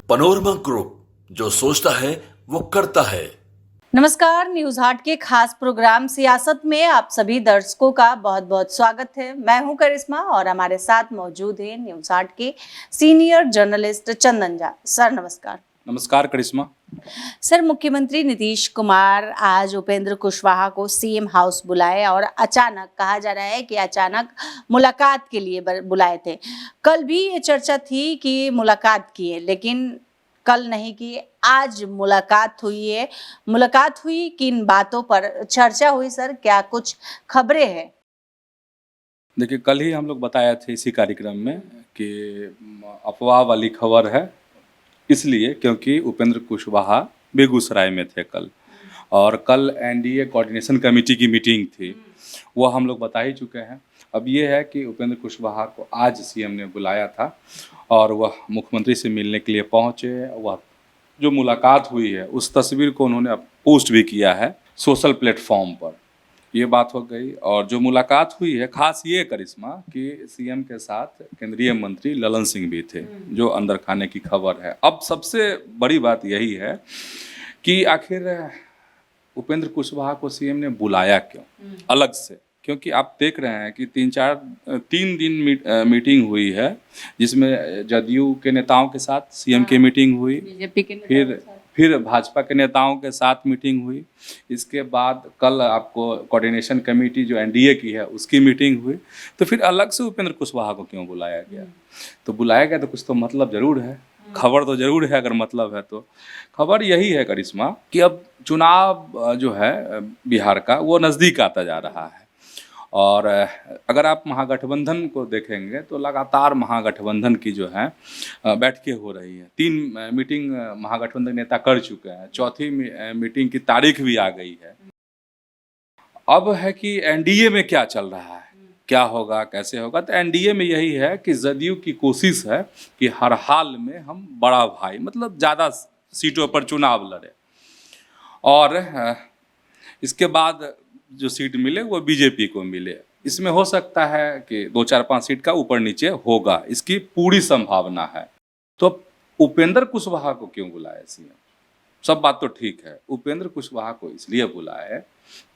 Panorama group, जो सोचता है वो करता है। नमस्कार, न्यूज हाट के खास प्रोग्राम सियासत में आप सभी दर्शकों का बहुत बहुत स्वागत है। मैं हूं करिश्मा और हमारे साथ मौजूद है न्यूज हाट के senior journalist Chandan Jha. Sir नमस्कार। नमस्कार करिश्मा। सर, मुख्यमंत्री नीतीश कुमार आज उपेंद्र कुशवाहा को सीएम हाउस बुलाए और अचानक, कहा जा रहा है कि अचानक मुलाकात के लिए बुलाए थे। कल भी ये चर्चा थी कि मुलाकात की है, लेकिन कल नहीं की, आज मुलाकात हुई है। मुलाकात हुई, किन बातों पर चर्चा हुई सर, क्या कुछ खबरें हैं? देखिए, कल ही हम लोग बताया थे इसी कार्यक्रम में कि अफवाह वाली खबर है, इसलिए क्योंकि उपेंद्र कुशवाहा बेगूसराय में थे कल, और कल एनडीए कोऑर्डिनेशन कमेटी की मीटिंग थी, वो हम लोग बता ही चुके हैं। अब ये है कि उपेंद्र कुशवाहा को आज सीएम ने बुलाया था और वह मुख्यमंत्री से मिलने के लिए पहुँचे। वह जो मुलाकात हुई है उस तस्वीर को उन्होंने पोस्ट भी किया है सोशल प्लेटफॉर्म पर। ये बात हो गई। और जो मुलाकात हुई है, खास ये करिश्मा कि सीएम के साथ केंद्रीय मंत्री ललन सिंह भी थे, जो अंदर खाने की खबर है। अब सबसे बड़ी बात यही है कि आखिर उपेंद्र कुशवाहा को सीएम ने बुलाया क्यों अलग से, क्योंकि आप देख रहे हैं कि 3 दिन मीटिंग हुई है, जिसमें जदयू के नेताओं के साथ सीएम की मीटिंग हुई, बीजेपी के फिर भाजपा के नेताओं के साथ मीटिंग हुई, इसके बाद कल आपको कोऑर्डिनेशन कमेटी जो एनडीए की है उसकी मीटिंग हुई। तो फिर अलग से उपेंद्र कुशवाहा को क्यों बुलाया गया? तो बुलाया गया तो कुछ तो मतलब जरूर है, खबर तो जरूर है। अगर मतलब है तो खबर यही है करिश्मा कि अब चुनाव जो है बिहार का वो नज़दीक आता जा रहा है, और अगर आप महागठबंधन को देखेंगे तो लगातार महागठबंधन की जो है बैठकें हो रही है। 3 मीटिंग महागठबंधन नेता कर चुके हैं, चौथी मीटिंग की तारीख भी आ गई है। अब है कि एनडीए में क्या चल रहा है, क्या होगा, कैसे होगा। तो एनडीए में यही है कि जदयू की कोशिश है कि हर हाल में हम बड़ा भाई, मतलब ज़्यादा सीटों पर चुनाव लड़े, और इसके बाद जो सीट मिले वो बीजेपी को मिले। इसमें हो सकता है कि 2-4-5 सीट का ऊपर नीचे होगा, इसकी पूरी संभावना है। तो उपेंद्र कुशवाहा को क्यों बुलाया सीएम? सब बात तो ठीक है, उपेंद्र कुशवाहा को इसलिए बुलाया है,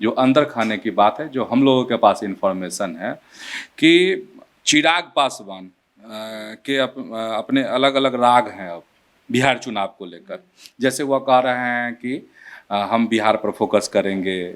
जो अंदर खाने की बात है, जो हम लोगों के पास इंफॉर्मेशन है कि चिराग पासवान के अपने अलग अलग राग हैं अब बिहार चुनाव को लेकर। जैसे वह कह रहे हैं कि हम बिहार पर फोकस करेंगे,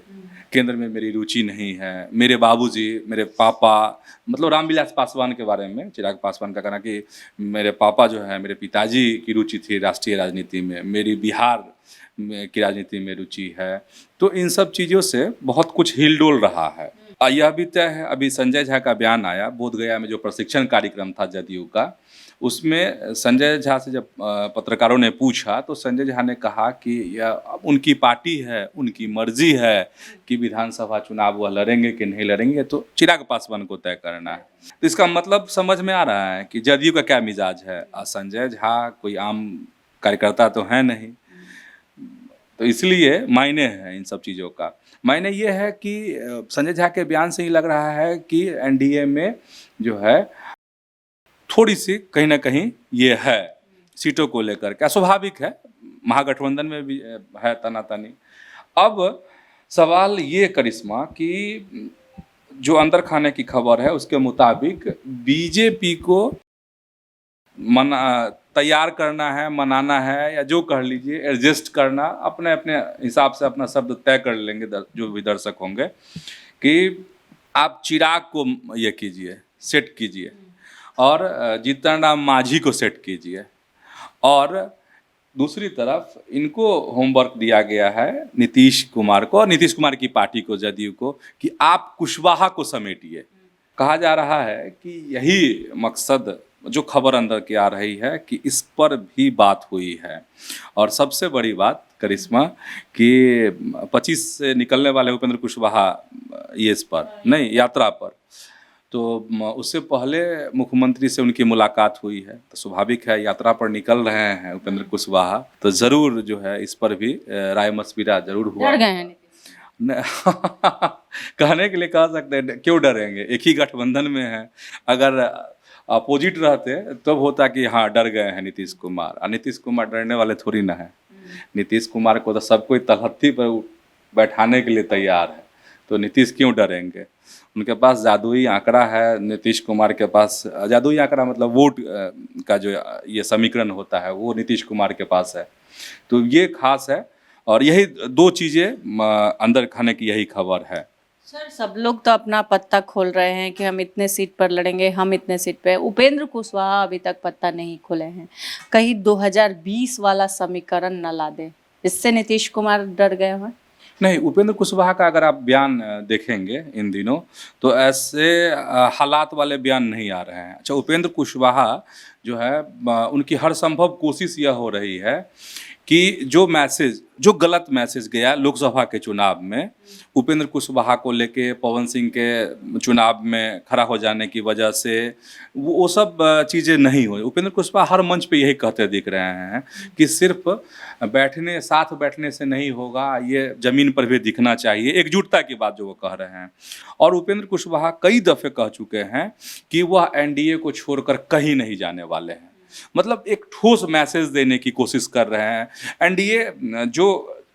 केंद्र में मेरी रुचि नहीं है, मेरे बाबूजी, मेरे पापा, मतलब रामविलास पासवान के बारे में चिराग पासवान का कहना कि मेरे पापा जो है, मेरे पिताजी की रुचि थी राष्ट्रीय राजनीति में, मेरी बिहार की राजनीति में रुचि है। तो इन सब चीज़ों से बहुत कुछ हिलडोल रहा है। यह भी तय है, अभी संजय झा का बयान आया बोधगया में, जो प्रशिक्षण कार्यक्रम था जदयू का, उसमें संजय झा से जब पत्रकारों ने पूछा तो संजय झा ने कहा कि यह उनकी पार्टी है, उनकी मर्जी है कि विधानसभा चुनाव वह लड़ेंगे कि नहीं लड़ेंगे, तो चिराग पासवान को तय करना है। तो इसका मतलब समझ में आ रहा है कि जदयू का क्या मिजाज है। संजय झा कोई आम कार्यकर्ता तो है नहीं, तो इसलिए मायने है इन सब चीज़ों का। मायने ये है कि संजय झा के बयान से ही लग रहा है कि एनडीए में जो है थोड़ी सी कहीं ना कहीं ये है सीटों को लेकर, क्या स्वाभाविक है, महागठबंधन में भी है तनातनी। अब सवाल ये करिश्मा कि जो अंदर खाने की खबर है उसके मुताबिक बीजेपी को तैयार करना है, मनाना है, या जो कह लीजिए एडजस्ट करना, अपने अपने हिसाब से अपना शब्द तय कर लेंगे जो भी दर्शक होंगे कि आप चिराग को ये कीजिए, सेट कीजिए, और जीतन राम मांझी को सेट कीजिए। और दूसरी तरफ इनको होमवर्क दिया गया है नीतीश कुमार को और नीतीश कुमार की पार्टी को, जदयू को, कि आप कुशवाहा को समेटिए। कहा जा रहा है कि यही मकसद, जो खबर अंदर की आ रही है, कि इस पर भी बात हुई है। और सबसे बड़ी बात करिश्मा कि 25 से निकलने वाले उपेंद्र कुशवाहा इस पर नहीं, यात्रा पर, तो उससे पहले मुख्यमंत्री से उनकी मुलाकात हुई है। तो स्वाभाविक है, यात्रा पर निकल रहे हैं उपेंद्र कुशवाहा, तो ज़रूर जो है इस पर भी राय मशविरा जरूर हुआ। डर गए हैं कहने के लिए कह सकते हैं, क्यों डरेंगे, एक ही गठबंधन में है। अगर अपोजिट रहते तब होता कि हाँ डर गए हैं नीतीश कुमार, और नीतीश कुमार डरने वाले थोड़ी ना है। नीतीश कुमार को तो सब कोई तलहत्थी पर बैठाने के लिए तैयार है, तो नीतीश क्यों डरेंगे। उनके पास जादुई आंकड़ा है, नीतीश कुमार के पास जादुई आंकड़ा मतलब वोट का जो ये समीकरण होता है वो नीतीश कुमार के पास है। तो ये खास है, और यही दो चीज़ें अंदर खाने की यही खबर है। सर सब लोग तो अपना पत्ता खोल रहे हैं कि हम इतने सीट पर लड़ेंगे, हम इतने सीट पे। उपेंद्र कुशवाहा अभी तक पत्ता नहीं खोले हैं, कहीं 2020 वाला समीकरण न ला दे, इससे नीतीश कुमार डर गए हैं। नहीं, उपेंद्र कुशवाहा का अगर आप बयान देखेंगे इन दिनों तो ऐसे हालात वाले बयान नहीं आ रहे हैं। अच्छा, उपेंद्र कुशवाहा जो है उनकी हर संभव कोशिश यह हो रही है कि जो गलत मैसेज गया लोकसभा के चुनाव में, उपेंद्र कुशवाहा को लेके पवन सिंह के चुनाव में खड़ा हो जाने की वजह से वो सब चीज़ें नहीं हुई। उपेंद्र कुशवाहा हर मंच पे यही कहते दिख रहे हैं कि सिर्फ साथ बैठने से नहीं होगा, ये ज़मीन पर भी दिखना चाहिए, एकजुटता की बात जो वो कह रहे हैं। और उपेंद्र कुशवाहा कई दफ़े कह चुके हैं कि वह एनडीए को छोड़कर कहीं नहीं जाने वाले हैं। मतलब एक ठोस मैसेज देने की कोशिश कर रहे हैं। एनडीए जो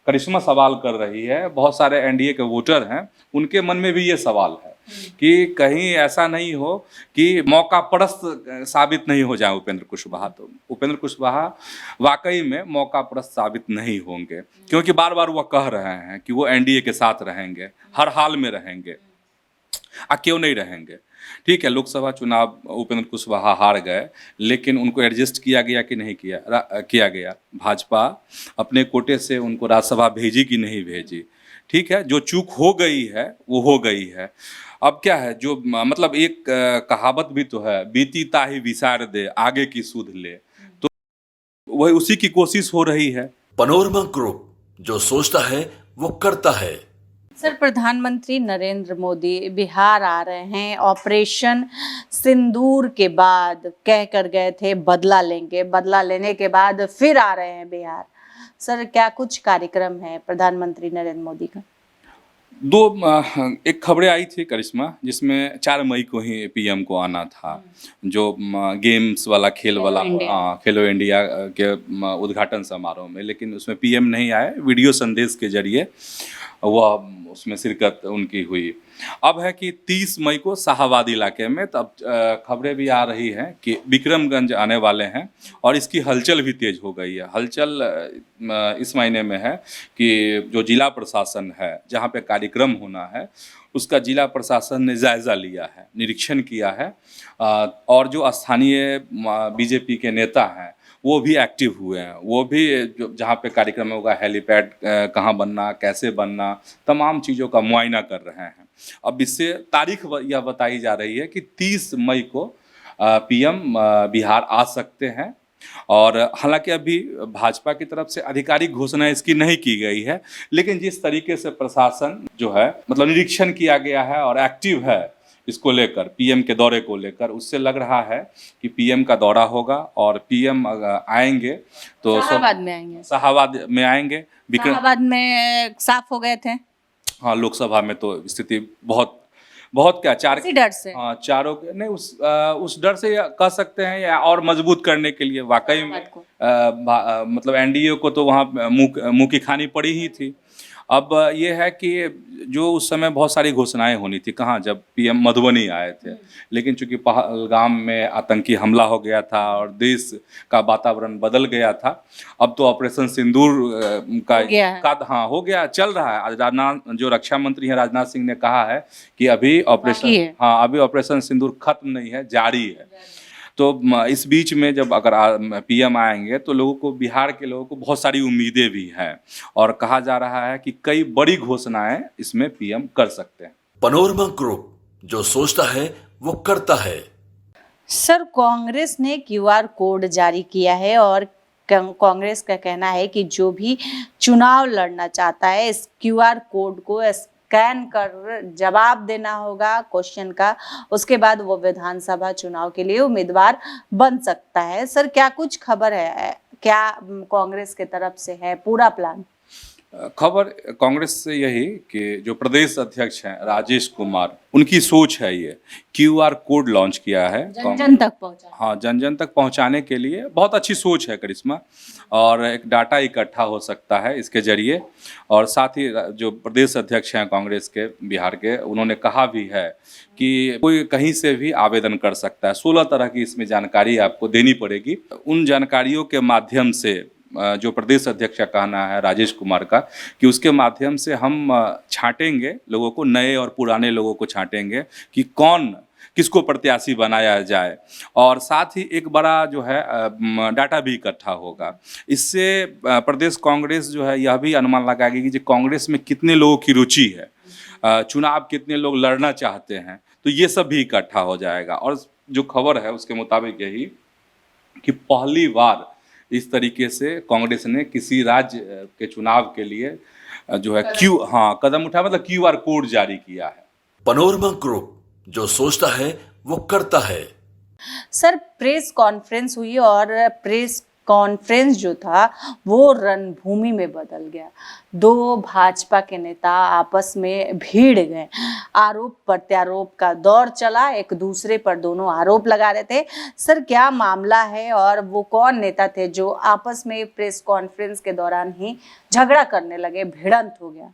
करिश्मा सवाल कर रही है, बहुत सारे एनडीए के वोटर हैं, उनके मन में भी ये सवाल है कि कहीं ऐसा नहीं हो कि मौका परस्त साबित नहीं हो जाए उपेंद्र कुशवाहा। तो उपेंद्र कुशवाहा वाकई में मौका परस्त साबित नहीं होंगे, क्योंकि बार बार वह कह रहे हैं कि वो एनडीए के साथ रहेंगे, हर हाल में रहेंगे। क्यों नहीं रहेंगे। ठीक है, लोकसभा चुनाव उपेंद्र कुशवाहा हार गए, लेकिन उनको एडजस्ट किया गया कि नहीं किया गया। भाजपा अपने कोटे से उनको राज्यसभा भेजी कि नहीं भेजी। ठीक है, जो चूक हो गई है वो हो गई है। अब क्या है, जो मतलब एक कहावत भी तो है, बीती ताही विसार दे आगे की सुध ले, तो वही उसी की कोशिश हो रही है। पनोरमा ग्रुप, जो सोचता है वो करता है। सर प्रधानमंत्री नरेंद्र मोदी बिहार आ रहे हैं, ऑपरेशन सिंदूर के बाद कह कर गए थे बदला लेंगे, बदला लेने के बाद फिर आ रहे हैं बिहार। सर क्या कुछ कार्यक्रम है प्रधानमंत्री नरेंद्र मोदी का? एक खबरें आई थी करिश्मा, जिसमें 4 मई को ही पीएम को आना था, जो गेम्स वाला खेल वाला खेलो इंडिया के उद्घाटन समारोह में, लेकिन उसमें पीएम नहीं आए। वीडियो संदेश के जरिए वह उसमें शिरकत उनकी हुई। अब है कि 30 मई को शाहाबाद इलाके में, तब खबरें भी आ रही हैं कि विक्रमगंज आने वाले हैं, और इसकी हलचल भी तेज हो गई है। हलचल इस महीने में है कि जो जिला प्रशासन है जहाँ पे कार्यक्रम होना है, उसका जिला प्रशासन ने जायज़ा लिया है, निरीक्षण किया है, और जो स्थानीय बीजेपी के नेता हैं वो भी एक्टिव हुए हैं। वो भी जहाँ पे कार्यक्रम होगा, हेलीपैड कहाँ बनना, कैसे बनना, तमाम चीज़ों का मुआयना कर रहे हैं। अब इससे तारीख यह बताई जा रही है कि 30 मई को पीएम बिहार आ सकते हैं। और हालांकि अभी भाजपा की तरफ से आधिकारिक घोषणा इसकी नहीं की गई है, लेकिन जिस तरीके से प्रशासन जो है मतलब निरीक्षण किया गया है और एक्टिव है इसको लेकर, पीएम के दौरे को लेकर, उससे लग रहा है कि पीएम का दौरा होगा और पीएम आएंगे तो शाहाबाद में आएंगे। शाहाबाद में आएंगे। शाहाबाद में साफ हो गए थे। हाँ, लोकसभा में तो स्थिति बहुत क्या डर से, हाँ, चारों के नहीं, उस डर से कह सकते हैं, या और मजबूत करने के लिए वाकई में मतलब एनडीए को तो वहाँ मुँह की खानी पड़ी ही थी। अब ये है कि जो उस समय बहुत सारी घोषणाएं होनी थी, कहाँ, जब पीएम मधुबनी आए थे, लेकिन चूंकि पहलगाम में आतंकी हमला हो गया था और देश का वातावरण बदल गया था, अब तो ऑपरेशन सिंदूर का हो गया, चल रहा है। राजनाथ, जो रक्षा मंत्री हैं राजनाथ सिंह ने कहा है कि अभी ऑपरेशन सिंदूर खत्म नहीं है, जारी है। तो इस बीच में जब अगर पीएम आएंगे तो लोगों को, बिहार के लोगों को बहुत सारी उम्मीदें भी हैं, और कहा जा रहा है कि कई बड़ी घोषणाएं इसमें पीएम कर सकते हैं। पनोरमा ग्रुप, जो सोचता है वो करता है। सर कांग्रेस ने क्यूआर कोड जारी किया है, और कांग्रेस का कहना है कि जो भी चुनाव लड़ना चाहता है इस क्यूआर कोड को स्कैन कर जवाब देना होगा क्वेश्चन का, उसके बाद वो विधानसभा चुनाव के लिए उम्मीदवार बन सकता है। सर क्या कुछ खबर है, क्या कांग्रेस के तरफ से है पूरा प्लान? खबर कांग्रेस से यही कि जो प्रदेश अध्यक्ष हैं राजेश कुमार, उनकी सोच है ये QR कोड लॉन्च किया है जन जन तक पहुंचा। हाँ, जन जन तक पहुंचाने के लिए बहुत अच्छी सोच है करिश्मा, और एक डाटा इकट्ठा हो सकता है इसके जरिए। और साथ ही जो प्रदेश अध्यक्ष हैं कांग्रेस के बिहार के, उन्होंने कहा भी है कि कोई कहीं से भी आवेदन कर सकता है। 16 तरह की इसमें जानकारी आपको देनी पड़ेगी। उन जानकारियों के माध्यम से जो प्रदेश अध्यक्ष का कहना है राजेश कुमार का कि उसके माध्यम से हम छांटेंगे लोगों को, नए और पुराने लोगों को छांटेंगे कि कौन किसको प्रत्याशी बनाया जाए, और साथ ही एक बड़ा जो है डाटा भी इकट्ठा होगा। इससे प्रदेश कांग्रेस जो है यह भी अनुमान लगाएगी कि जो कांग्रेस में कितने लोगों की रुचि है, चुनाव कितने लोग लड़ना चाहते हैं, तो ये सब भी इकट्ठा हो जाएगा। और जो खबर है उसके मुताबिक यही कि पहली बार इस तरीके से कांग्रेस ने किसी राज्य के चुनाव के लिए जो है कदम उठाया, मतलब QR कोड जारी किया है। पनोरमा ग्रुप, जो सोचता है वो करता है। सर, प्रेस कॉन्फ्रेंस हुई और प्रेस कॉन्फ्रेंस जो था वो रणभूमि में बदल गया। दो भाजपा के नेता आपस में भीड़ गए, आरोप प्रत्यारोप का दौर चला, एक दूसरे पर दोनों आरोप लगा रहे थे। सर, क्या मामला है और वो कौन नेता थे जो आपस में प्रेस कॉन्फ्रेंस के दौरान ही झगड़ा करने लगे, भिड़ंत हो गया?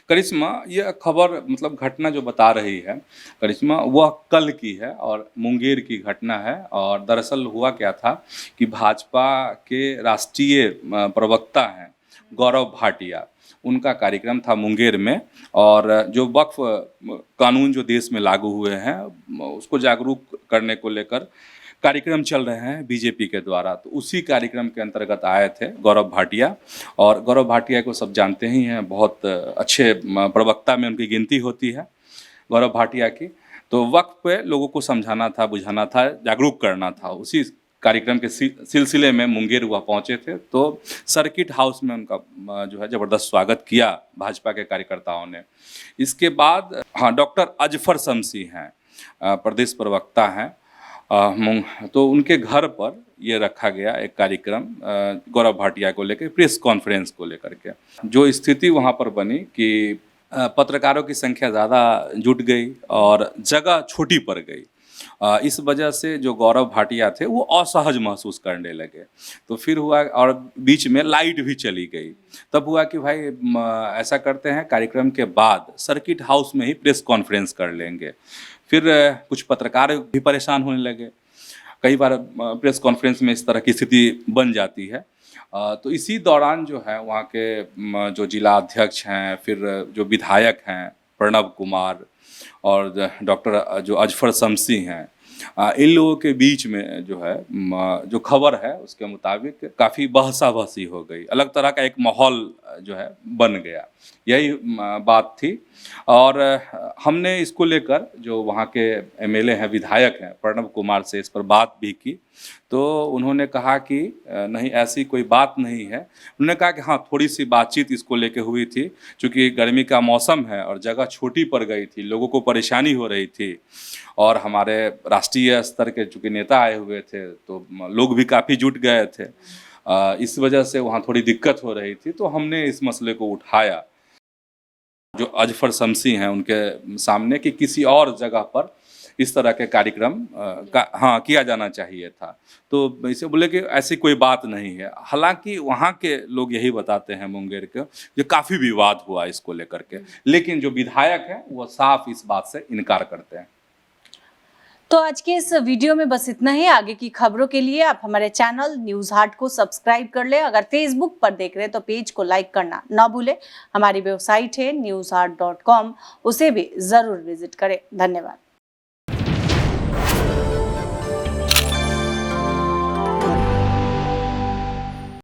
करिश्मा, यह खबर मतलब घटना जो बता रही है करिश्मा, वह कल की है और मुंगेर की घटना है। और दरअसल हुआ क्या था कि भाजपा के राष्ट्रीय प्रवक्ता हैं गौरव भाटिया, उनका कार्यक्रम था मुंगेर में, और जो वक्फ कानून जो देश में लागू हुए हैं उसको जागरूक करने को लेकर कार्यक्रम चल रहे हैं बीजेपी के द्वारा। तो उसी कार्यक्रम के अंतर्गत आए थे गौरव भाटिया, और गौरव भाटिया को सब जानते ही हैं, बहुत अच्छे प्रवक्ता में उनकी गिनती होती है गौरव भाटिया की। तो वक्त पे लोगों को समझाना था, बुझाना था, जागरूक करना था। उसी कार्यक्रम के सिलसिले में मुंगेर वह पहुंचे थे। तो सर्किट हाउस में उनका जो है ज़बरदस्त स्वागत किया भाजपा के कार्यकर्ताओं ने। इसके बाद डॉक्टर अजफर शमसी हैं, प्रदेश प्रवक्ता हैं, तो उनके घर पर ये रखा गया एक कार्यक्रम गौरव भाटिया को लेकर, प्रेस कॉन्फ्रेंस को लेकर के। जो स्थिति वहाँ पर बनी कि पत्रकारों की संख्या ज़्यादा जुट गई और जगह छोटी पड़ गई। इस वजह से जो गौरव भाटिया थे वो असहज महसूस करने लगे। तो फिर हुआ, और बीच में लाइट भी चली गई। तब हुआ कि भाई ऐसा करते हैं, कार्यक्रम के बाद सर्किट हाउस में ही प्रेस कॉन्फ्रेंस कर लेंगे। फिर कुछ पत्रकार भी परेशान होने लगे। कई बार प्रेस कॉन्फ्रेंस में इस तरह की स्थिति बन जाती है। तो इसी दौरान जो है वहाँ के जो जिला अध्यक्ष हैं, फिर जो विधायक हैं प्रणव कुमार और डॉक्टर जो अजफर शमसी हैं, इन लोगों के बीच में जो है जो खबर है उसके मुताबिक काफ़ी बहसा-बहसी हो गई। अलग तरह का एक माहौल जो है बन गया, यही बात थी। और हमने इसको लेकर जो वहाँ के MLA हैं, विधायक हैं प्रणव कुमार से इस पर बात भी की। तो उन्होंने कहा कि नहीं, ऐसी कोई बात नहीं है। उन्होंने कहा कि हाँ, थोड़ी सी बातचीत इसको लेके हुई थी, क्योंकि गर्मी का मौसम है और जगह छोटी पड़ गई थी, लोगों को परेशानी हो रही थी, और हमारे राष्ट्रीय स्तर के चूँकि नेता आए हुए थे तो लोग भी काफ़ी जुट गए थे। इस वजह से वहाँ थोड़ी दिक्कत हो रही थी। तो हमने इस मसले को उठाया जो अजफर शमसी हैं उनके सामने कि किसी और जगह पर इस तरह के कार्यक्रम किया जाना चाहिए था। तो इसे बोले कि ऐसी कोई बात नहीं है। हालांकि वहाँ के लोग यही बताते हैं मुंगेर के, जो काफ़ी विवाद हुआ इसको लेकर के, लेकिन जो विधायक हैं वो साफ इस बात से इनकार करते हैं। तो आज के इस वीडियो में बस इतना ही। आगे की खबरों के लिए आप हमारे चैनल न्यूज़ हाट को सब्सक्राइब कर लें। अगर फेसबुक पर देख रहे हैं तो पेज को लाइक करना ना भूलें। हमारी वेबसाइट है newsheart.com, उसे भी ज़रूर विजिट करें। धन्यवाद।